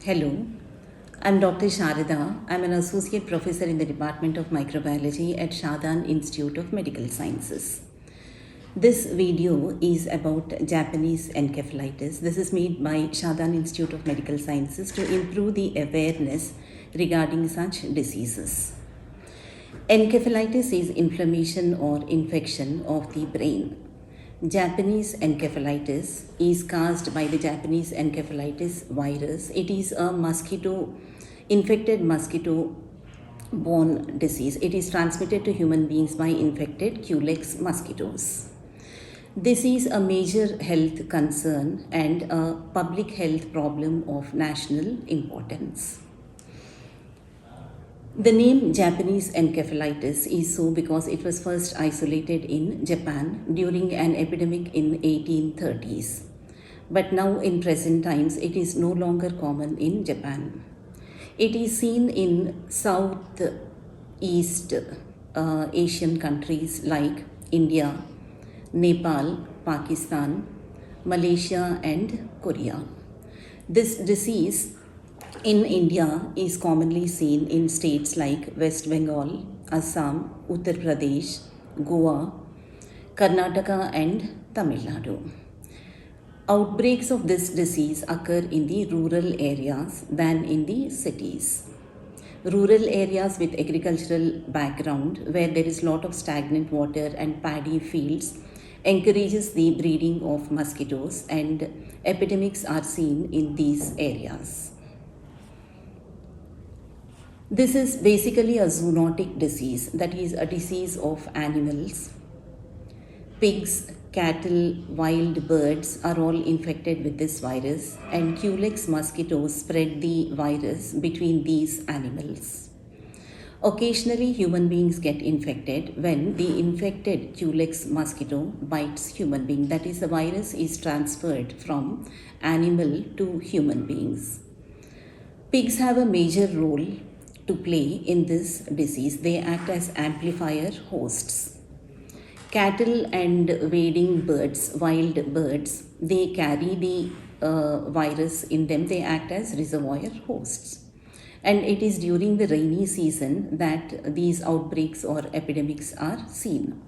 Hello, I'm Dr. Sharada. I'm an associate professor in the Department of Microbiology at Shadan Institute of Medical Sciences. This video is about Japanese encephalitis. This is made by Shadan Institute of Medical Sciences to improve the awareness regarding such diseases. Encephalitis is inflammation or infection of the brain. Japanese encephalitis is caused by the Japanese encephalitis virus. It is a infected mosquito borne disease. It is transmitted to human beings by infected Culex mosquitoes. This is a major health concern and a public health problem of national importance. The name Japanese encephalitis is so because it was first isolated in Japan during an epidemic in 1830s. But now in present times it is no longer common in Japan. It is seen in Southeast Asian countries like India, Nepal, Pakistan, Malaysia and Korea. This disease in India is commonly seen in states like West Bengal, Assam, Uttar Pradesh, Goa, Karnataka and Tamil Nadu. Outbreaks of this disease occur in the rural areas than in the cities. Rural areas with agricultural background where there is lot of stagnant water and paddy fields encourages the breeding of mosquitoes and epidemics are seen in these areas. This is basically a zoonotic disease, that is a disease of animals. Pigs, cattle, wild birds are all infected with this virus and Culex mosquitoes spread the virus between these animals. Occasionally human beings get infected when the infected Culex mosquito bites human being, that is the virus is transferred from animal to human beings. Pigs have a major role to play in this disease. They act as amplifier hosts. Cattle and wading birds, wild birds, they carry the virus in them. They act as reservoir hosts. And it is during the rainy season that these outbreaks or epidemics are seen.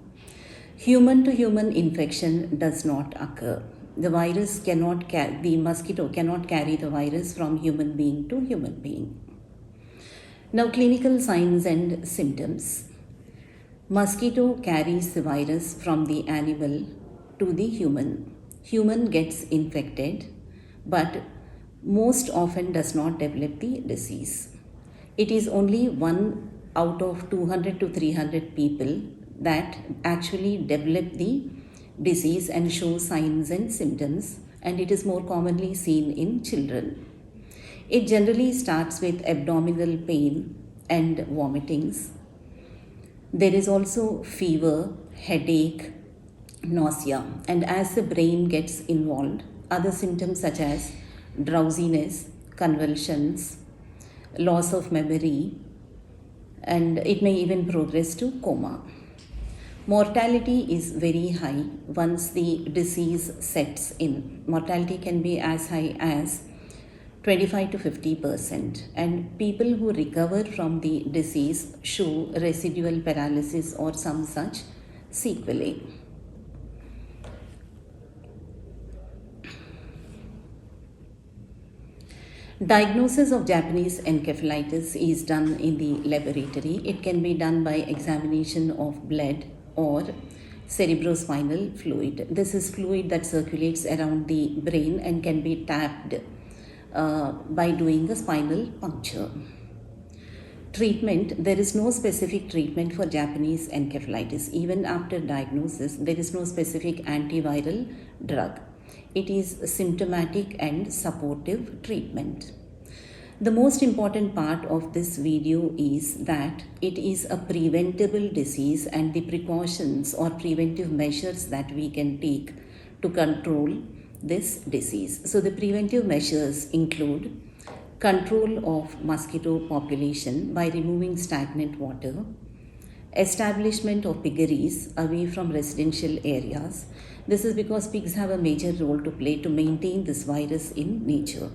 Human to human infection does not occur. The mosquito cannot carry the virus from human being to human being. Now, clinical signs and symptoms. Mosquito carries the virus from the animal to the human. Human gets infected, but most often does not develop the disease. It is only 1 out of 200 to 300 people that actually develop the disease and show signs and symptoms, and it is more commonly seen in children. It generally starts with abdominal pain and vomitings. There is also fever, headache, nausea, and as the brain gets involved, other symptoms such as drowsiness, convulsions, loss of memory, and it may even progress to coma. Mortality is very high once the disease sets in. Mortality can be as high as 25 to 50%, and people who recover from the disease show residual paralysis or some such sequelae. Diagnosis of Japanese encephalitis is done in the laboratory. It can be done by examination of blood or cerebrospinal fluid. This is fluid that circulates around the brain and can be tapped by doing a spinal puncture. Treatment, there is no specific treatment for Japanese encephalitis. Even after diagnosis, there is no specific antiviral drug. It is symptomatic and supportive treatment. The most important part of this video is that it is a preventable disease and the precautions or preventive measures that we can take to control this disease. So the preventive measures include control of mosquito population by removing stagnant water, establishment of piggeries away from residential areas. This is because pigs have a major role to play to maintain this virus in nature.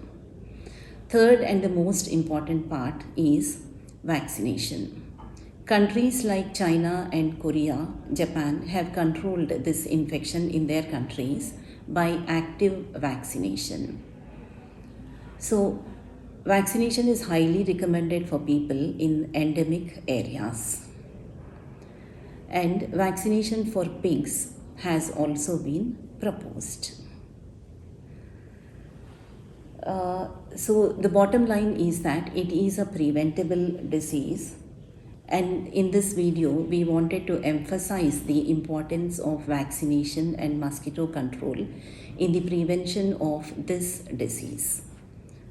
Third and the most important part is vaccination. Countries like China and Korea, Japan have controlled this infection in their countries by active vaccination. So, vaccination is highly recommended for people in endemic areas. And vaccination for pigs has also been proposed. So the bottom line is that it is a preventable disease, and in this video we wanted to emphasize the importance of vaccination and mosquito control in the prevention of this disease.